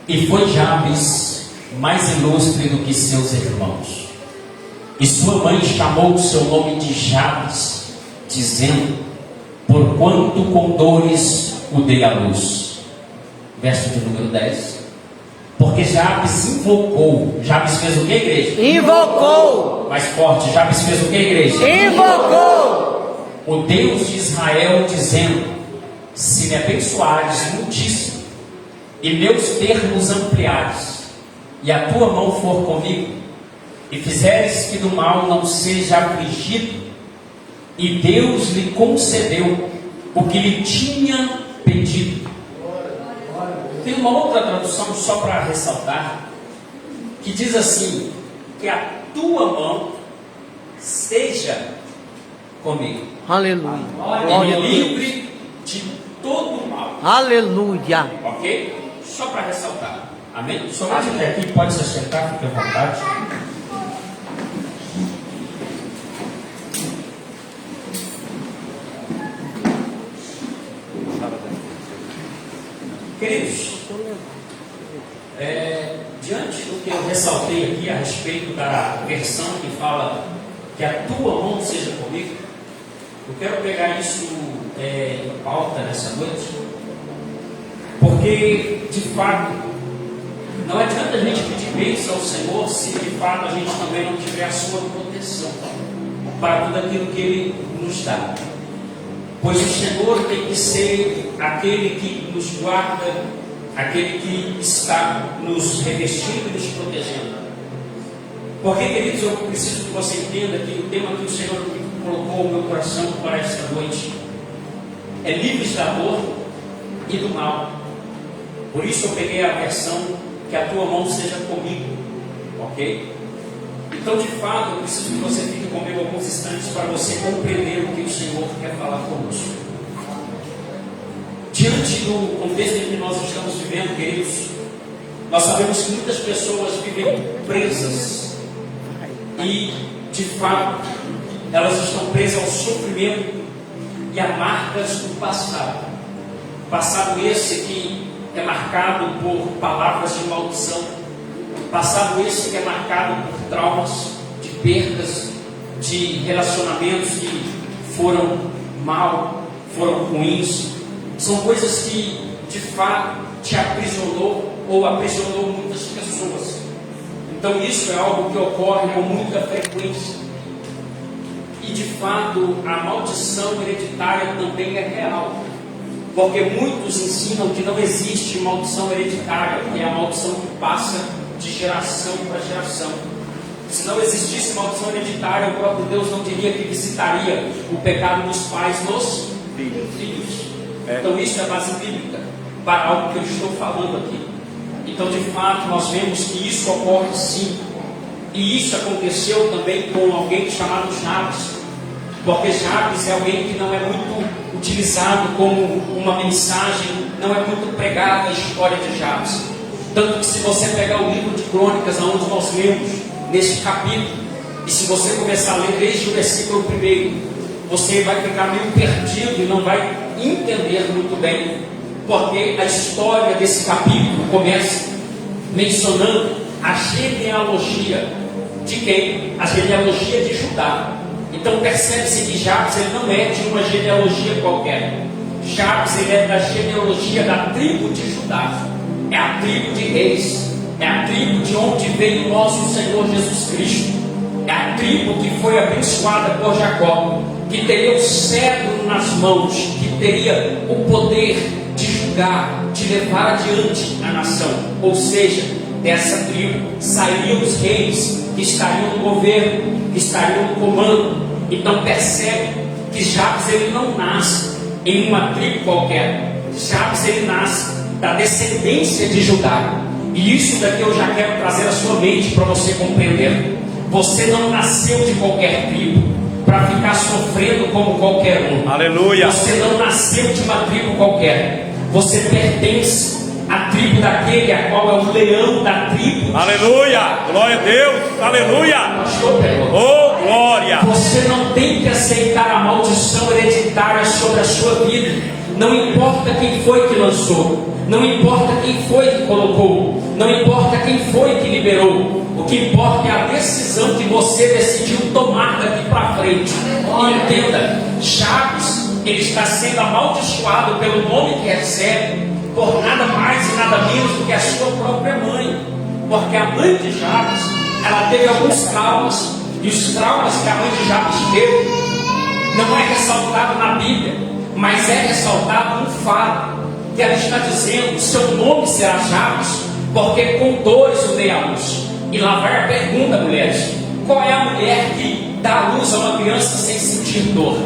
E foi Jabes mais ilustre do que seus irmãos. E sua mãe chamou o seu nome de Jabes, dizendo: porquanto com dores o dei à luz. Verso de número 10. Porque Jabes invocou. Jabes fez o que, igreja? Invocou. Mais forte. Jabes fez o que, igreja? Invocou o Deus de Israel, dizendo: se me abençoares muitíssimo, e meus termos ampliares, e a tua mão for comigo, e fizeres que do mal não seja afligido, e Deus lhe concedeu o que lhe tinha pedido. Tem uma outra tradução só para ressaltar, que diz assim: que a tua mão seja comigo. Aleluia. E Glória a me Deus. livre de todo o mal. Aleluia. Ok? Só para ressaltar. Amém? Somente até aqui, pode se assentar, fique à vontade. Queridos, diante do que eu ressaltei aqui a respeito da versão que fala que a tua mão seja comigo, eu quero pegar isso em pauta nessa noite, porque de fato não adianta a gente pedir bênção ao Senhor se de fato a gente também não tiver a sua proteção para tudo aquilo que Ele nos dá. Pois o Senhor tem que ser aquele que nos guarda, aquele que está nos revestindo e nos protegendo. Porque, queridos, eu preciso que você entenda que o tema que o Senhor colocou no meu coração para esta noite é livres da dor e do mal. Por isso eu peguei a versão que a tua mão seja comigo, ok? Então, de fato, eu preciso que você fique comigo alguns instantes para você compreender o que o Senhor quer falar conosco. Diante do contexto em que nós estamos vivendo, queridos, nós sabemos que muitas pessoas vivem presas e, de fato, elas estão presas ao sofrimento e a marcas do passado. Passado esse que é marcado por palavras de maldição, passado esse que é marcado por traumas, de perdas, de relacionamentos que foram mal, foram ruins. São coisas que de fato te aprisionou ou aprisionou muitas pessoas. Então isso é algo que ocorre com muita frequência. E de fato a maldição hereditária também é real. Porque muitos ensinam que não existe maldição hereditária, que é a maldição que passa de geração para geração. Se não existisse maldição hereditária, o próprio Deus não diria que visitaria o pecado dos pais nos filhos. Então isso é base bíblica para algo que eu estou falando aqui. Então, de fato, nós vemos que isso ocorre sim. E isso aconteceu também com alguém chamado Jabes. Porque Jabes é alguém que não é muito utilizado como uma mensagem, não é muito pregada a história de Jabes. Tanto que se você pegar o livro de Crônicas, onde nós lemos neste capítulo, e se você começar a ler desde o versículo 1, você vai ficar meio perdido e não vai entender muito bem, porque a história desse capítulo começa mencionando a genealogia de quem? A genealogia de Judá. Então percebe-se que Jabes ele não é de uma genealogia qualquer. Jabes ele é da genealogia da tribo de Judá. É a tribo de reis, é a tribo de onde veio nosso Senhor Jesus Cristo, é a tribo que foi abençoada por Jacó, que teria o cetro nas mãos, que teria o poder de julgar, de levar adiante a nação. Ou seja, dessa tribo sairiam os reis que estariam no governo, que estariam no comando. Então percebe que Jabes ele não nasce em uma tribo qualquer. Jabes ele nasce da descendência de Judá. E isso daqui eu já quero trazer à sua mente para você compreender. Você não nasceu de qualquer tribo para ficar sofrendo como qualquer um. Aleluia. Você não nasceu de uma tribo qualquer. Você pertence à tribo daquele a qual é o leão da tribo. Aleluia. Glória a Deus. Aleluia. Pastor Pedro. Oh, glória. Você não tem que aceitar a maldição hereditária sobre a sua vida. Não importa quem foi que lançou. Não importa quem foi que colocou, não importa quem foi que liberou, o que importa é a decisão que você decidiu tomar daqui para frente. E entenda, Jabes, ele está sendo amaldiçoado pelo nome que recebe, por nada mais e nada menos do que a sua própria mãe, porque a mãe de Jabes, ela teve alguns traumas, e os traumas que a mãe de Jabes teve, não é ressaltado na Bíblia, mas é ressaltado no fato, que ela está dizendo, seu nome será Jabes, porque com dores o dei à luz. E lá vai a pergunta, mulheres, qual é a mulher que dá à luz a uma criança sem sentir dor?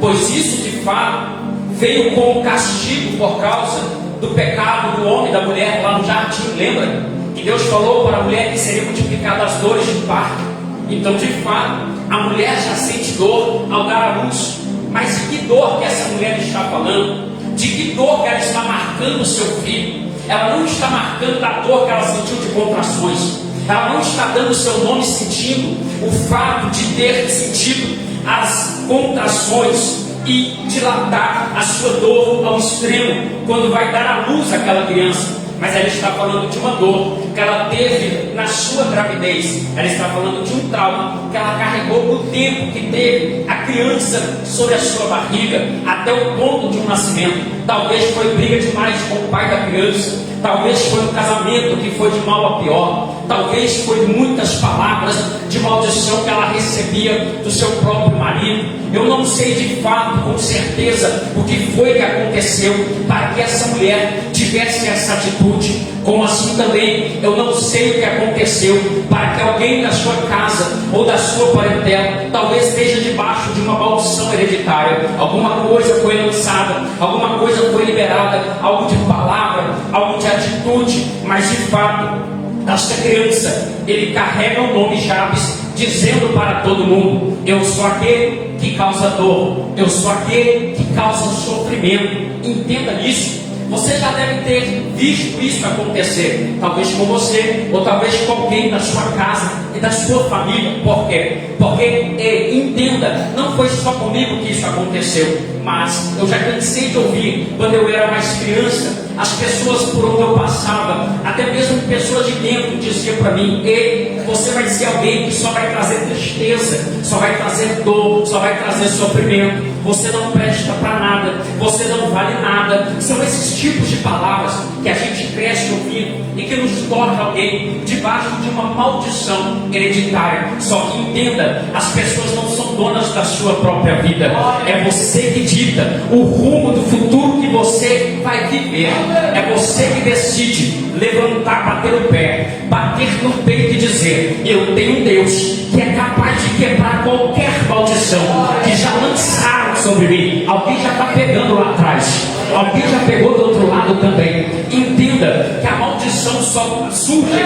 Pois isso de fato veio como castigo por causa do pecado do homem e da mulher lá no jardim. Lembra que Deus falou para a mulher que seria multiplicada as dores de parto? Então de fato a mulher já sente dor ao dar à luz. Mas de que dor que essa mulher está falando? De que dor que ela está marcando o seu filho? Ela não está marcando a dor que ela sentiu de contrações. Ela não está dando o seu nome sentindo o fato de ter sentido as contrações e dilatar a sua dor ao extremo quando vai dar à luz àquela criança. Mas ela está falando de uma dor que ela teve na sua gravidez. Ela está falando de um trauma que ela carregou no tempo que teve a criança sobre a sua barriga, até o ponto de um nascimento. Talvez foi briga demais com o pai da criança, talvez foi um casamento que foi de mal a pior, talvez foi muitas palavras de maldição que ela recebia do seu próprio marido. Eu não sei de fato, com certeza, o que foi que aconteceu para que essa mulher tivesse essa atitude. Como assim também eu não sei o que aconteceu para que alguém da sua casa ou da sua parentela talvez esteja debaixo de uma maldição hereditária. Alguma coisa foi lançada, alguma coisa foi liberada, algo de palavra, algo de atitude, mas de fato esta criança, ele carrega o nome Jabes, dizendo para todo mundo: eu sou aquele que causa dor, eu sou aquele que causa sofrimento. Entenda isso. Você já deve ter visto isso acontecer, talvez com você, ou talvez com alguém da sua casa e da sua família. Por quê? Porque, entenda, não foi só comigo que isso aconteceu, mas eu já cansei de ouvir, quando eu era mais criança, as pessoas por onde eu passava, até mesmo pessoas de dentro, diziam para mim: ei, você vai ser alguém que só vai trazer tristeza, só vai trazer dor, só vai trazer sofrimento, você não presta para nada, você não vale nada. São esses tipos de palavras que a gente cresce ouvindo e que nos torna alguém debaixo de uma maldição hereditária. Só que entenda, as pessoas não são donas da sua própria vida, é você que dita o rumo do futuro que você vai viver. É você que decide levantar, bater o pé, bater no peito e dizer: eu tenho um Deus que é capaz de quebrar qualquer maldição que já lançaram sobre mim. Alguém já está pegando lá atrás, alguém já pegou do outro lado também. Entenda que a maldição só surge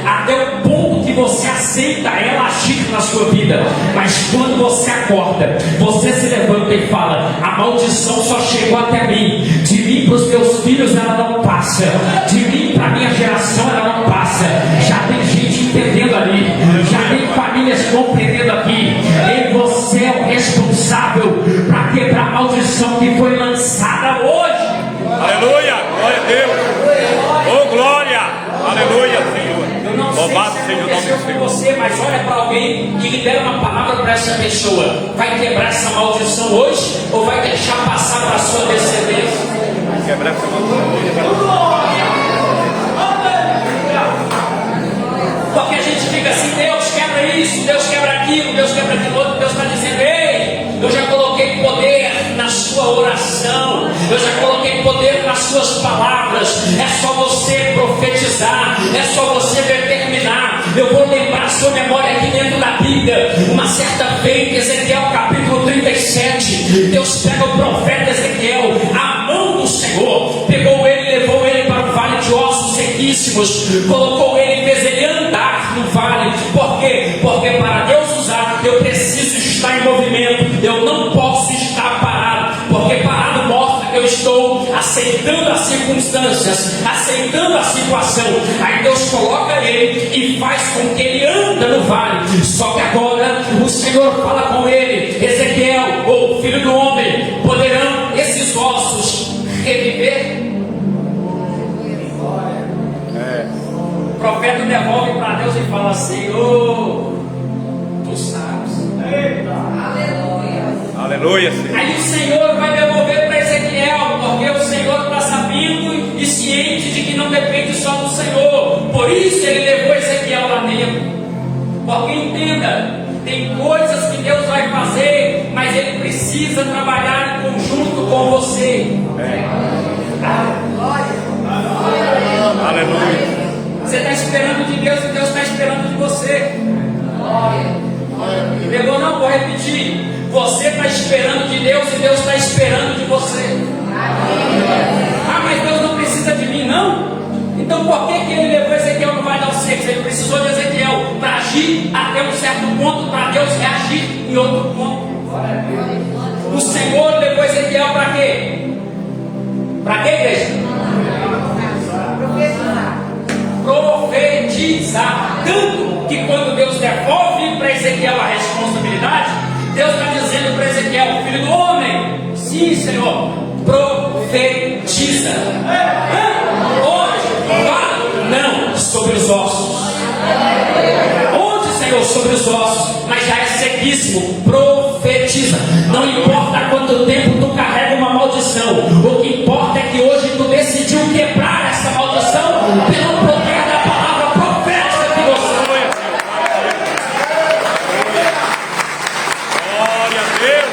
até o ponto que você aceita ela agir na sua vida. Mas quando você acorda, você se levanta e fala: a maldição só chegou até mim, de mim para os meus filhos ela não passa, de mim para a minha geração ela não passa. Já tem gente entendendo ali, já tem famílias compreendendo aqui. E você é o responsável para quebrar a maldição que foi lançada hoje. Aleluia, glória a Deus. Oh, glória, aleluia, Senhor. Louvado seja o nome do Senhor. Você, mas olha para alguém e libera uma palavra para essa pessoa. Vai quebrar essa maldição hoje ou vai deixar passar para a sua descendência? Vai quebrar essa maldição. Porque a gente fica assim: Deus quebra isso, Deus quebra aquilo, Deus quebra aquilo outro. Deus está dizendo: ei, eu já coloquei poder na sua oração, eu já coloquei poder nas suas palavras. É só você profetizar, é só você determinar. Eu vou lembrar a sua memória aqui dentro da Bíblia. Uma certa vez, Ezequiel capítulo 37, Deus pega o profeta Ezequiel, a mão do Senhor pegou ele e levou ele para o vale de ossos sequíssimos, colocou ele e fez ele andar no vale. Por quê? Porque para Deus usar, eu preciso estar em movimento, eu não posso estar parado, porque parado mostra que eu estou aceitando as circunstâncias, aceitando a situação. Aí Deus coloca ele e faz com que ele anda no vale. Só que agora o Senhor fala com ele: Ezequiel, ou filho do homem, poderão esses ossos reviver? Deus e fala: Senhor, tu sabes. Aleluia, Senhor. Aí o Senhor vai devolver para Ezequiel, porque o Senhor está sabendo e ciente de que não depende só do Senhor. Por isso ele levou Ezequiel lá dentro. Porque entenda, tem coisas que Deus vai fazer, mas Ele precisa trabalhar em conjunto com você. Aleluia. Você está esperando de Deus e Deus está esperando de você. Pegou? Não, vou repetir. Você está esperando de Deus e Deus está esperando de você. Ah, mas Deus não precisa de mim, não? Então por que ele levou Ezequiel no Vale da Alcex? Ele precisou de Ezequiel para agir até um certo ponto, para Deus reagir em outro ponto. O Senhor levou Ezequiel para quê? Para quê, igreja? Profetizar. Tanto que quando Deus devolve para Ezequiel a responsabilidade, Deus está dizendo para Ezequiel: filho do homem, sim, Senhor, profetiza. Onde? Fala? Não, sobre os ossos. Onde, Senhor? Sobre os ossos. Mas já é sequíssimo. Profetiza. Não importa quanto tempo tu carrega uma maldição, o que importa é que hoje tu decidiu quebrar essa maldição pelo poder da palavra profética que você. Glória a Deus.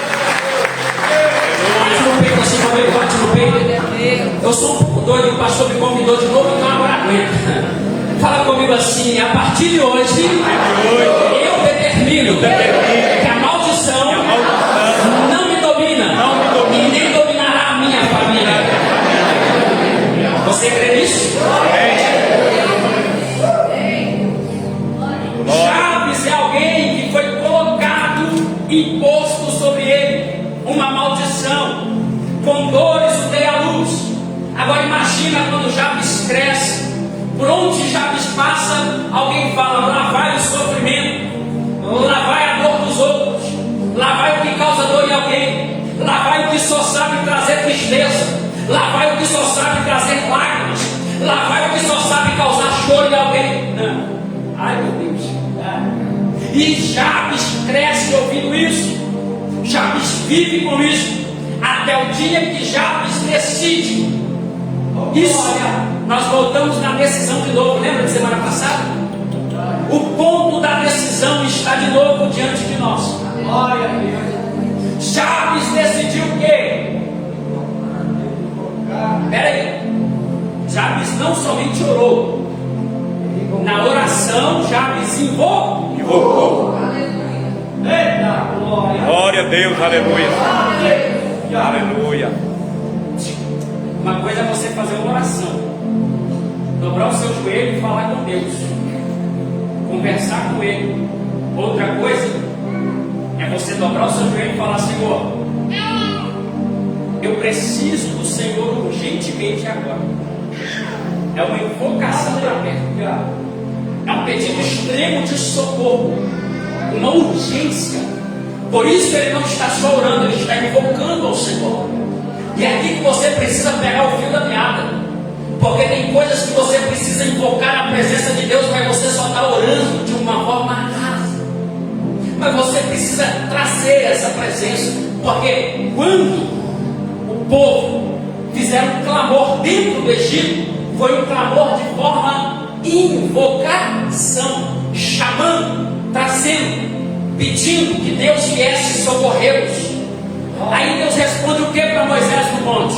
Bate no peito assim comigo, bate no peito. Eu sou um pouco doido, o pastor me convidou de novo, então agora aguenta. Fala comigo assim: a partir de hoje, eu determino que a maldição não me domina e nem dominará a minha família. Você crê nisso? Jabes é alguém que foi colocado, imposto sobre ele uma maldição, com dores o dei à luz. Agora imagina quando Jabes cresce, por onde Jabes passa, alguém fala: lá vai o sofrimento, lá vai a dor dos outros, lá vai o que causa dor em alguém, lá vai o que só sabe trazer tristeza, lá vai o que só sabe trazer lágrimas, lá vai o que só sabe causar choro em alguém. Não. Ai, meu Deus. E Jabes cresce ouvindo isso. Jabes vive com isso até o dia que Jabes decide. Isso, nós voltamos na decisão de novo. Lembra de semana passada? O ponto da decisão está de novo diante de nós. Jabes decidiu o quê? Peraí. Jabes não somente orou. Na oração, Jabes invocou. Glória a Deus, aleluia. Aleluia. Uma coisa é você fazer uma oração, dobrar o seu joelho e falar com Deus, conversar com Ele. Outra coisa é você dobrar o seu joelho e falar: Senhor, eu preciso do Senhor urgentemente agora. É uma invocação para perto, é um pedido extremo de socorro, uma urgência. Por isso ele não está só orando, ele está invocando ao Senhor. E é aqui que você precisa pegar o fio da meada, porque tem coisas que você precisa invocar a presença de Deus, mas você só está orando de uma forma rasa. Mas você precisa trazer essa presença, porque quando o povo fizeram um clamor dentro do Egito, foi um clamor de forma invocação, chamando, trazendo, pedindo que Deus viesse socorrê-los. Aí Deus responde o que para Moisés no monte?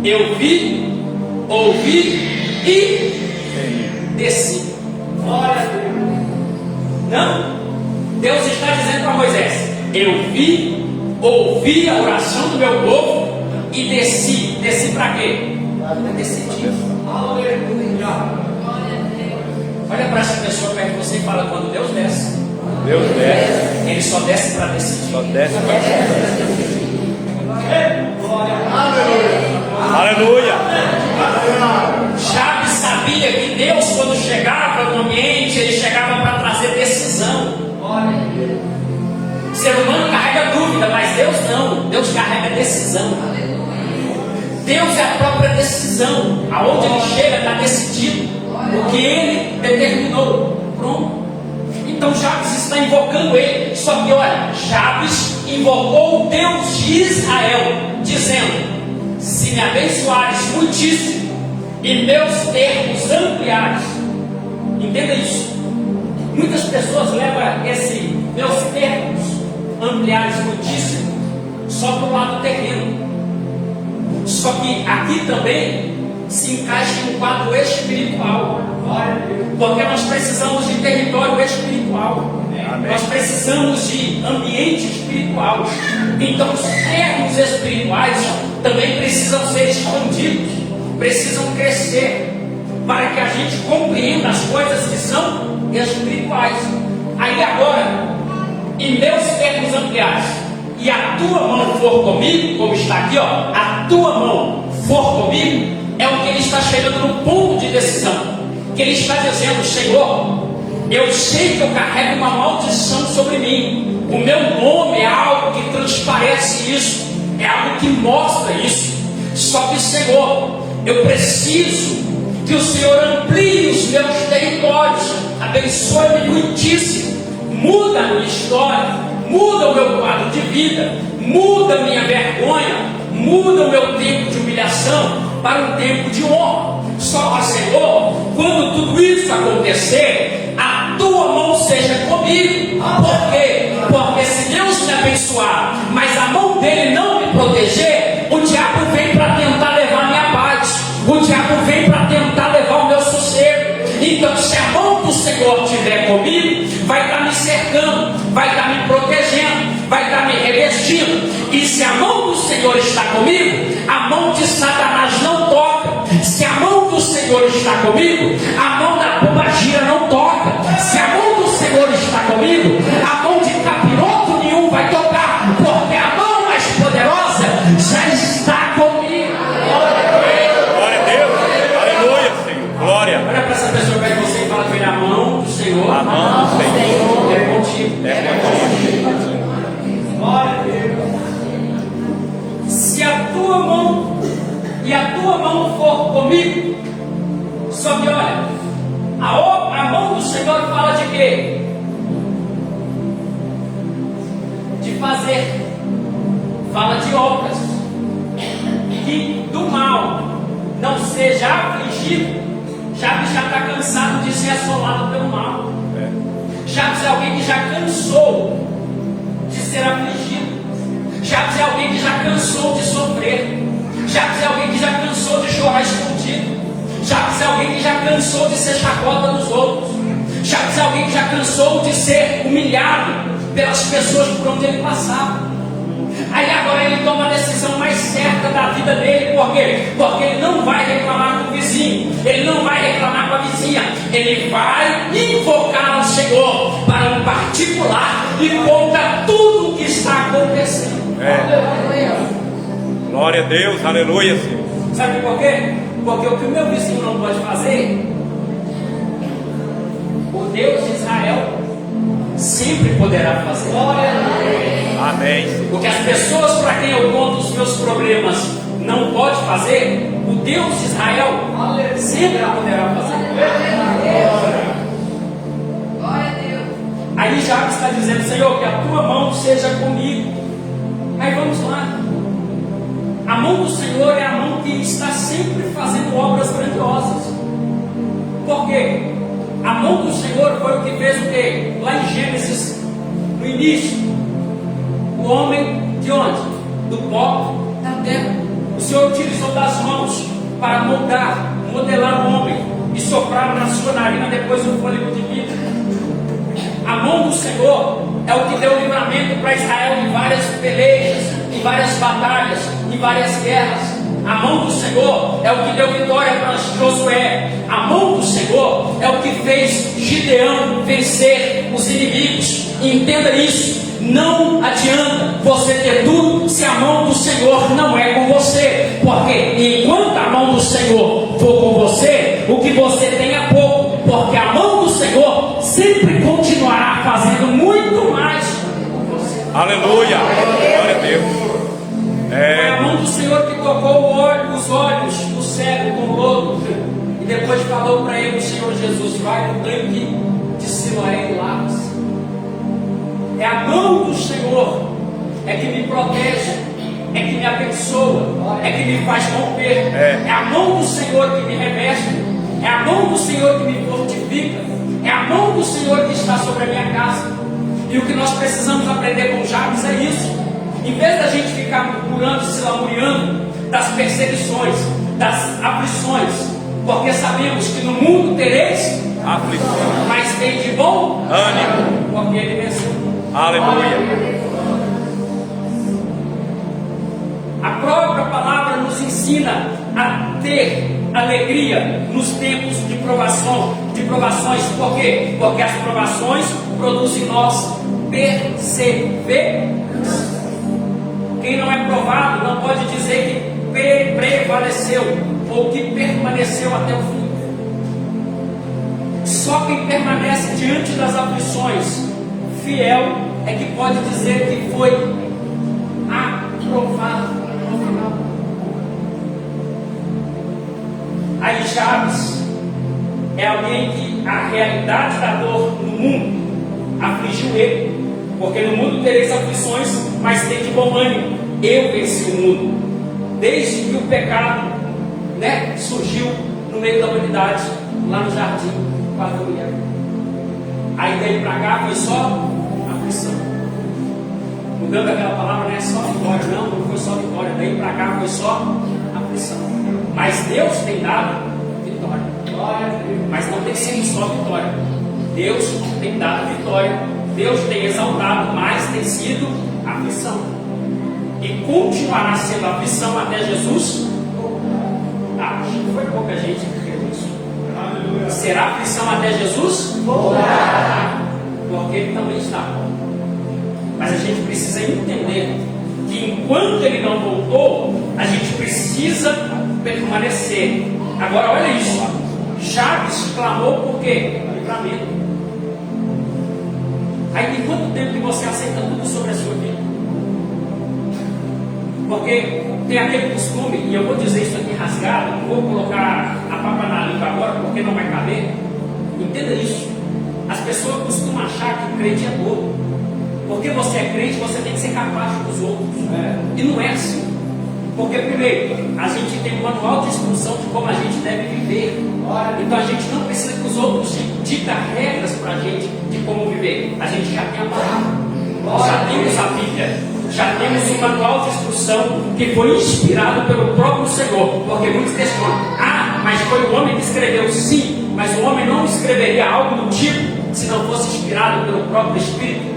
Eu vi, ouvi e desci. Glória a Deus. Não, Deus está dizendo para Moisés: eu vi, ouvi a oração do meu povo e desci. Desci para quê? Para decidir. Olha para essa pessoa perto de você e fala: quando Deus desce, Deus desce. Ele só desce para decidir. Só desce para decidir. Aleluia. Jabes sabia que Deus, quando chegava no ambiente, ele chegava para trazer decisão. O ser humano carrega dúvida, mas Deus não. Deus carrega decisão. Deus é a própria decisão. Aonde ele chega está decidido. O que ele determinou. está invocando ele. Só que olha, Jabes invocou o Deus de Israel, dizendo: se me abençoares muitíssimo e meus termos ampliares. Entenda isso. Muitas pessoas levam esse meus termos ampliares muitíssimo só para o lado terreno. Só que aqui também se encaixa em um quadro espiritual. Porque nós precisamos de território espiritual. Nós precisamos de ambiente espiritual. Então os termos espirituais também precisam ser expandidos, precisam crescer, para que a gente compreenda as coisas que são espirituais. Aí agora, em meus termos ampliares, e a tua mão for comigo, como está aqui, ó, a tua mão for comigo, é o que ele está chegando no ponto de decisão. Que ele está dizendo: Senhor, eu sei que eu carrego uma maldição sobre mim. O meu nome é algo que transparece isso, é algo que mostra isso. Só que, Senhor, eu preciso que o Senhor amplie os meus territórios, abençoe-me muitíssimo, muda a minha história, muda o meu quadro de vida, muda a minha vergonha, muda o meu tempo de humilhação para um tempo de honra. Só que, Senhor, quando tudo isso acontecer, a tua mão seja comigo. Por quê? Porque se Deus me abençoar, mas a mão dele não me proteger, o diabo vem para tentar levar minha paz, o diabo vem para tentar levar o meu sossego. Então, se a mão do Senhor estiver comigo, vai estar me cercando, vai estar me protegendo, vai estar me revestindo. E se a mão do Senhor está comigo, a mão de Satanás não toca. Se a mão do Senhor está comigo, a mão da pombagira não toca. Se a mão do Senhor está comigo, a mão de capiroto nenhum vai tocar, porque a mão mais poderosa já está comigo. Glória a Deus. Aleluia, Senhor. Glória. Olha para essa pessoa que você fala com ele: a mão do Senhor, A mão do Senhor é contigo. é contigo. Glória a Deus. Se a tua mão e a tua mão for comigo, só que olha, a mão do Senhor fala de quê? De fazer, fala de obras, que do mal não seja afligido. Jabes já está cansado de ser assolado pelo mal. Jabes é alguém que já cansou de ser afligido. Jabes é alguém que já cansou de sofrer. Jabes é alguém que já cansou de chorar escondido. Jabes é alguém que já cansou de ser chacota dos outros. Jabes é alguém que já cansou de ser humilhado pelas pessoas por onde ele passava. Aí agora ele toma a decisão mais certa da vida dele. Por quê? Porque ele não vai reclamar com o vizinho, ele não vai reclamar com a vizinha, ele vai invocar o Senhor para um particular e conta tudo o que está acontecendo. Glória a Deus. Aleluia, Senhor. Sabe por quê? Porque o que o meu vizinho não pode fazer, o Deus de Israel sempre poderá fazer. Amém, Senhor. Porque as pessoas para quem eu conto os meus problemas não pode fazer, o Deus de Israel sempre poderá fazer. Aí Jabes está dizendo: Senhor, que a tua mão seja comigo. Aí vamos lá. A mão do Senhor é a mão que está sempre fazendo obras grandiosas. Por quê? A mão do Senhor foi o que fez o quê? Lá em Gênesis, no início, o homem de onde? Do pó da terra. O Senhor utilizou das mãos para modelar o homem e soprar na sua narina depois o fôlego de vida. A mão do Senhor é o que deu livramento para Israel em várias pelejas, em várias batalhas, em várias guerras. A mão do Senhor é o que deu vitória para Josué. A mão do Senhor é o que fez Gideão vencer os inimigos. Entenda isso. Não adianta você ter tudo se a mão do Senhor não é com você. Porque enquanto a mão do Senhor for com você, o que você tem é pouco. Porque a mão do Senhor sempre continuará fazendo muito mais por você. Aleluia. Glória a Deus. Foi a mão do Senhor que tocou os olhos do cego com lodo. E depois falou para ele o Senhor Jesus: vai no tanque de Siloé e lava-se. É a mão do Senhor é que me protege, é que me abençoa, é que me faz romper. É a mão do Senhor que me reveste, é a mão do Senhor que me fortifica, é a mão do Senhor que está sobre a minha casa. E o que nós precisamos aprender com Jabes é isso. Em vez da gente ficar murmurando, se lamuriando das perseguições, das aflições, porque sabemos que no mundo tereis aflições, mas tem de bom ânimo, porque Ele venceu. Aleluia. A própria palavra nos ensina a ter alegria nos tempos de provações. Por quê? Porque as provações produzem em nós perseverança. Quem não é provado não pode dizer que prevaleceu ou que permaneceu até o fim. Só quem permanece diante das aflições, fiel, é que pode dizer que foi aprovado. Aí Jabes é alguém que a realidade da dor no mundo afligiu ele, porque no mundo tereis aflições, mas tem de bom ânimo, eu venci o mundo. Desde que o pecado, surgiu no meio da humanidade, lá no jardim, com a mulher. Aí daí para cá foi só aflição. Mudando aquela palavra, não é só vitória, não foi só vitória. Daí para cá foi só aflição. Mas Deus tem dado vitória. Mas não tem sido só vitória. Deus tem dado vitória. Deus tem exaltado, mas tem sido aflição. E continuará sendo aflição até Jesus. Acho que foi pouca gente que creu nisso. Será aflição até Jesus? Porque Ele também está. Mas a gente precisa entender que enquanto Ele não voltou, a gente precisa permanecer. Agora olha isso. Jabes clamou por quê? Livramento. Aí tem quanto tempo que você aceita tudo sobre a sua vida? Porque tem aquele costume, e eu vou dizer isso aqui rasgado, não vou colocar a papa na língua agora porque não vai caber. Entenda isso. As pessoas costumam achar que o crente é bobo. Porque você é crente, você tem que ser capaz dos outros. E não é assim. Porque primeiro, a gente tem um manual de instrução de como a gente deve viver. Então a gente não precisa que os outros ditem regras para a gente de como viver. A gente já tem a palavra, já temos a Bíblia, já temos um manual de instrução que foi inspirado pelo próprio Senhor. Porque muitos questionam: mas foi o homem que escreveu? Sim, mas o homem não escreveria algo do tipo se não fosse inspirado pelo próprio Espírito.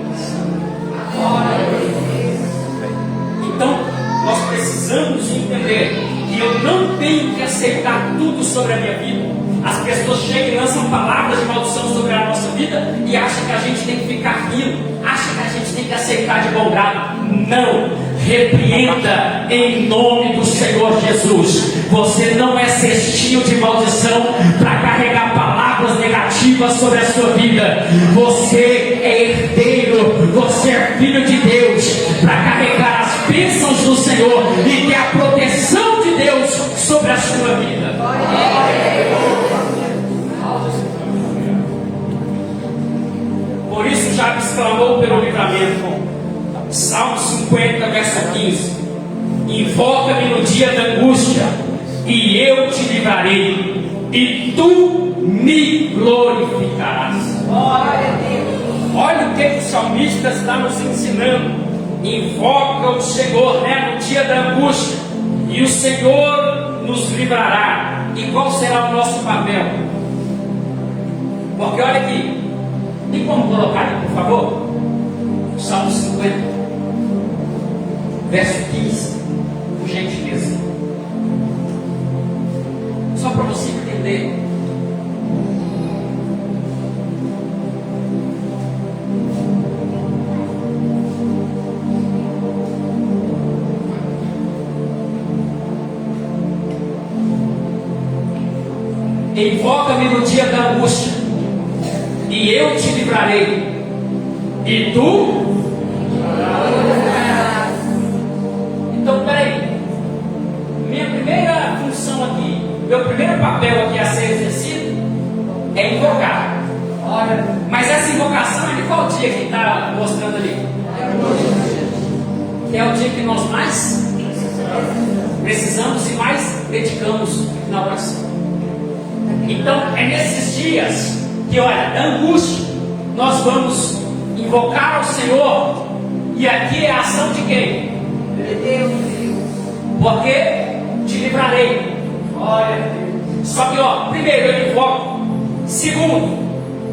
Então nós precisamos entender que eu não tenho que aceitar tudo sobre a minha vida. As pessoas chegam e lançam palavras de maldição sobre a nossa vida e acham que a gente tem que ficar rindo, acham que a gente tem que aceitar de bom grado. Não, repreenda em nome do Senhor Jesus. Você não é cestinho de maldição para carregar palavras negativas sobre a sua vida. Você é herdeiro, você é filho de Deus para carregar as bênçãos do Senhor e ter a proteção de Deus sobre a sua vida. Por isso Jabes clamou pelo livramento. Salmo 50, verso 15: invoca-me no dia da angústia e eu te livrarei e tu me glorificarás. Olha o que o salmista está nos ensinando. Invoca o Senhor no dia da angústia e o Senhor nos livrará. E qual será o nosso papel? Porque olha aqui, tem como colocar aqui, por favor? Salmo 50, verso 15, por gentileza. Só para você entender. Invoca-me no dia da angústia e eu te livrarei e tu. Então peraí, minha primeira função aqui, meu primeiro papel aqui a ser exercido é invocar. Mas essa invocação é de qual dia que está mostrando ali? é o dia que nós mais precisamos e mais dedicamos na oração. Então é nesses dias que, olha, da angústia, nós vamos invocar ao Senhor. E aqui é a ação de quem? De Deus. Porque te livrarei. Olha. Só que, primeiro eu invoco. Segundo,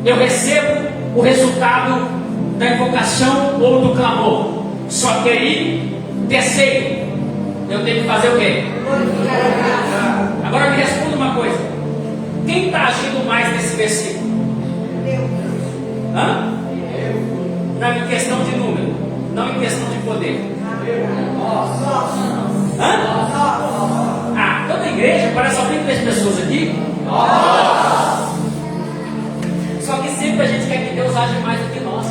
eu recebo o resultado da invocação ou do clamor. Só que aí, terceiro, eu tenho que fazer o quê? Agora me responda uma coisa. Quem está agindo mais nesse versículo? Hã? Não em questão de número, não em questão de poder. Hã? Toda igreja parece só tem 3 pessoas aqui. Só que sempre a gente quer que Deus age mais do que nós.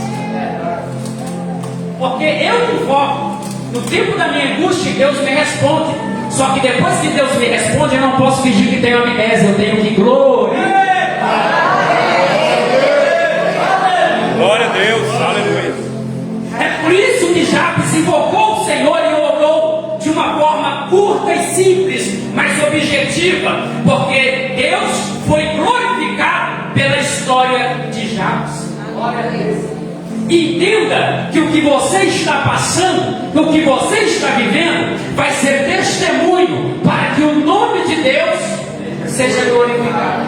Porque eu invoco, no tempo da minha angústia, Deus me responde. Só que depois que Deus me responde, eu não posso fingir que tenho amnésia, eu tenho que glorificar. Glória a Deus, aleluia. É por isso que Jabes invocou o Senhor e orou de uma forma curta e simples, mas objetiva, porque Deus foi glorificado pela história de Jabes. Glória a Deus. Entenda que o que você está passando, o que você está vivendo, vai ser testemunho para que o nome de Deus seja glorificado.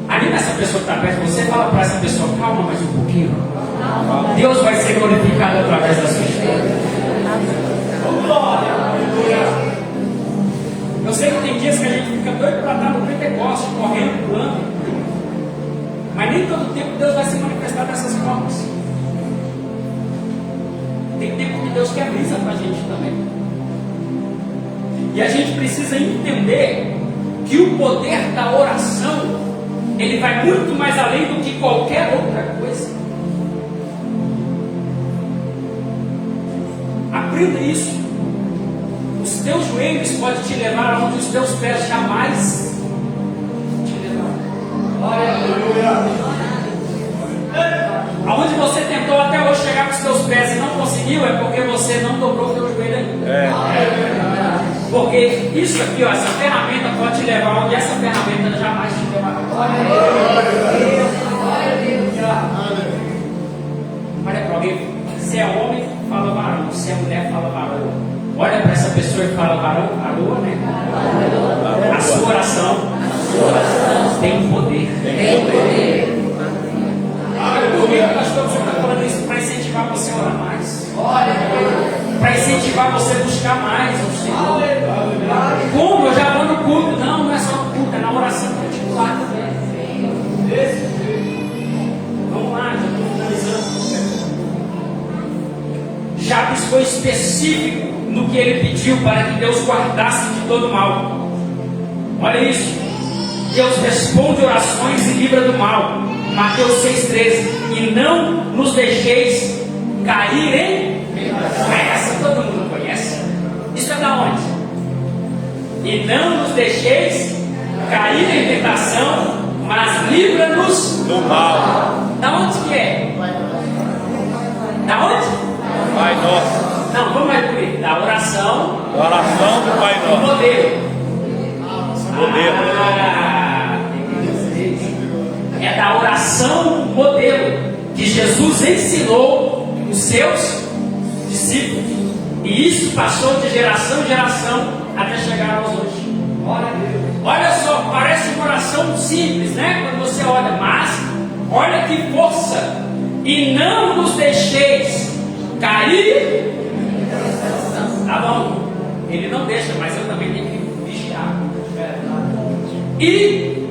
Ali nessa pessoa que está perto de você, fala para essa pessoa: calma mais um pouquinho. Deus vai ser glorificado através da sua história. Eu sei que tem dias que a gente fica doido para estar no Pentecostes, correndo, pulando. Mas nem todo tempo Deus vai se manifestar dessas formas. Tem tempo que Deus quer brisa para a gente também. E a gente precisa entender que o poder da oração, ele vai muito mais além do que qualquer outra coisa. Aprenda isso. Os teus joelhos podem te levar aonde os teus pés jamais te levaram. Aleluia. Aonde você tentou até hoje chegar com os teus pés e não conseguiu, é porque você não dobrou o teu joelho ainda. Porque isso aqui, essa ferramenta pode te levar onde essa ferramenta jamais te levará. Olha para alguém. Se é homem, fala varão. Se é mulher, fala varão. Olha para essa pessoa e fala: varão, varão, né? A sua oração tem poder. Comigo, pastor, você está falando isso para incentivar você a orar mais. Para incentivar você a buscar mais o Senhor. Como? Eu já vou no culto. Não é só no culto, é na oração particular também. Vamos lá, já estou finalizando. Jabes foi específico no que ele pediu para que Deus guardasse de todo mal. Olha isso. Deus responde orações e livra do mal. Mateus 6,13. E não nos deixeis cair em... Essa todo mundo conhece. Isso é da onde? E não nos deixeis cair em tentação, mas livra-nos do mal. Da onde que é? Da onde? Pai Nosso. Não, vamos repetir. Da oração. Oração do Pai Do Nosso. modelo. É da oração modelo que Jesus ensinou os seus discípulos. E isso passou de geração em geração até chegar aos hoje. Olha só, parece uma oração simples, né? Quando você olha, mas olha que força. E não nos deixeis cair. Tá bom, ele não deixa, mas eu também tenho que vigiar. E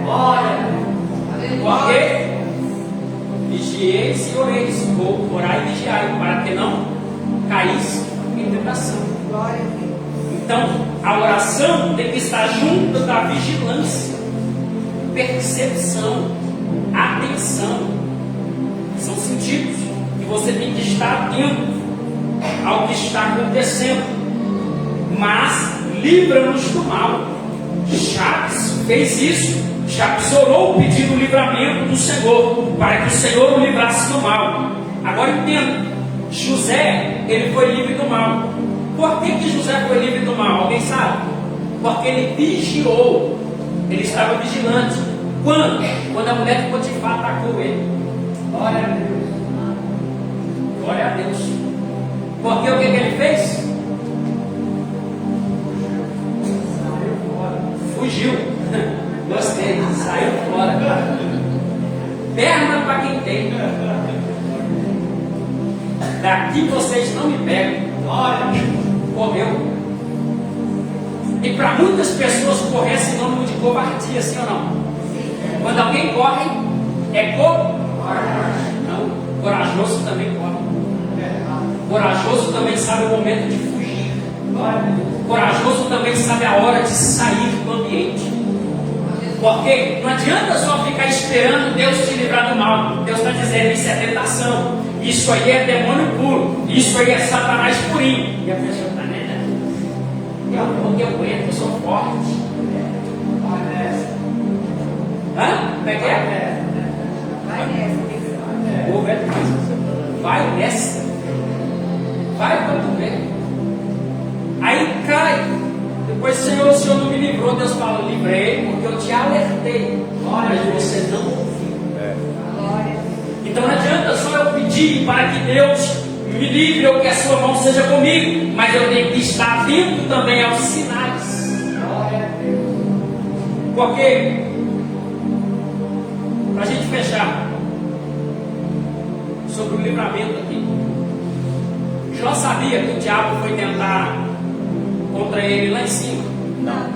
olha, porque vigieis e oreis, ou orai e vigiai, para que não caís em tentação. Então, a oração tem que estar junto da vigilância, percepção, atenção. São sentidos que você tem que estar atento ao que está acontecendo. Mas livra-nos do mal. Jabes fez isso Jabes orou pedindo o livramento do Senhor, para que o Senhor o livrasse do mal. Agora entenda, José, ele foi livre do mal. Por que José foi livre do mal? Alguém sabe? Porque ele vigiou, ele estava vigilante. Quando? Quando a mulher de Potifar atacou ele. Glória a Deus. Glória a Deus. Porque o que ele fez? Fugiu. Gostei, saiu fora. Perna para quem tem. Daqui vocês não me pegam. Correu. E para muitas pessoas correr é sinônimo de covardia, sim ou não? Quando alguém corre, é covarde. Não, corajoso também corre. Corajoso também sabe o momento de fugir. Corajoso também sabe a hora de sair do ambiente. Porque não adianta só ficar esperando Deus te livrar do mal. Deus está dizendo, isso é tentação. Isso aí é demônio puro. Isso aí é Satanás purinho. E a pessoa está, né? Porque eu aguento, eu sou forte. Hã? Como é que é? Vai nessa. Vai para tu ver. Aí cai. Depois, Senhor, o Senhor não me livrou. Deus fala, livrei, porque eu te alertei. Mas você não ouviu. Então não adianta só eu pedir para que Deus me livre ou que a sua mão seja comigo, mas eu tenho que estar atento também aos sinais. Porque, para a gente fechar sobre o livramento aqui, Jó sabia que o diabo foi tentar contra ele lá em cima? Não.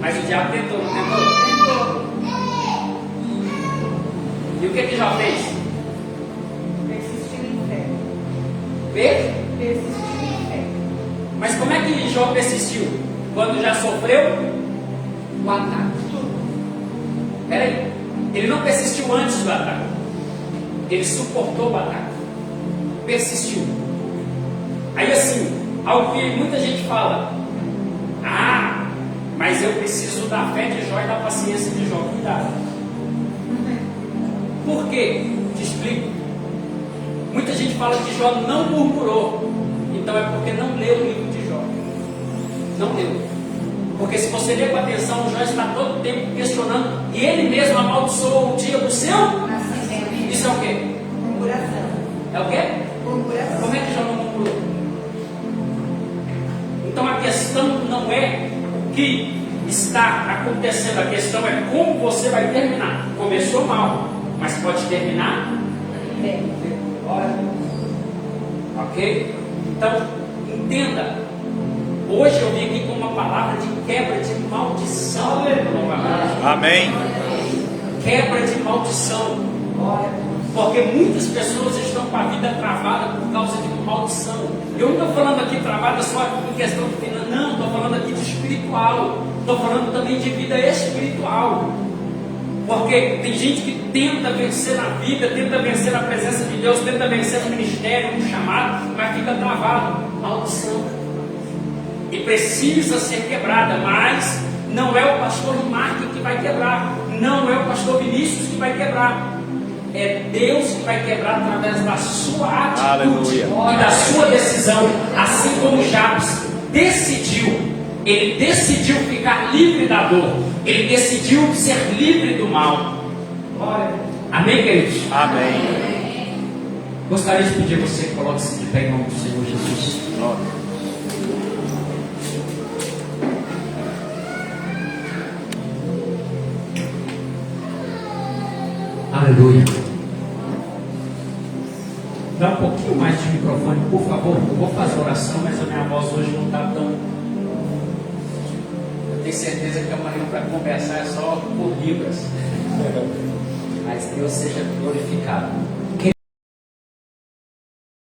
Mas o diabo tentou, não tentou? E o que Jó fez? Persistir em fé. Persistir em fé. Mas como é que Jó persistiu? Quando já sofreu o ataque. Peraí, ele não persistiu antes do ataque. Ele suportou o ataque. Persistiu. Aí assim, algo que muita gente fala, mas eu preciso da fé de Jó e da paciência de Jó. Cuidado. Por quê? Te explico. Muita gente fala que Jó não murmurou. Então é porque não leu o livro de Jó. Não leu. Porque se você ler com atenção, Jó está todo tempo questionando, e ele mesmo amaldiçoou o dia do seu nascimento. Isso é o quê? Murmuração. É o quê? Murmuração. Como é que Jó não murmurou? Então a questão não é o que está acontecendo, a questão é como você vai terminar. Começou mal, mas pode terminar bem. Ok? Então, entenda. Hoje eu vim aqui com uma palavra de quebra de maldição. Amém. Quebra de maldição. Porque muitas pessoas estão com a vida travada por causa de maldição. Eu não estou falando aqui travada só em questão de finanças, não, estou falando aqui de espiritual. Estou falando também de vida espiritual. Porque tem gente que tenta vencer na vida, tenta vencer na presença de Deus, tenta vencer no ministério, no chamado, mas fica travado. Maldição. E precisa ser quebrada, mas não é o pastor Mark que vai quebrar, não é o pastor Vinícius que vai quebrar. É Deus que vai quebrar através da sua atitude. Aleluia. E da sua decisão. Assim como Jabes decidiu, ele decidiu ficar livre da dor, ele decidiu ser livre do mal. Amém, queridos? Amém. Gostaria de pedir a você que coloque-se de pé em nome do Senhor Jesus. Glória. Aleluia. Dá um pouquinho mais de microfone, por favor. Eu vou fazer oração, mas a minha voz hoje não está tão... Eu tenho certeza que amanhã para conversar é só por libras. Mas Deus seja glorificado.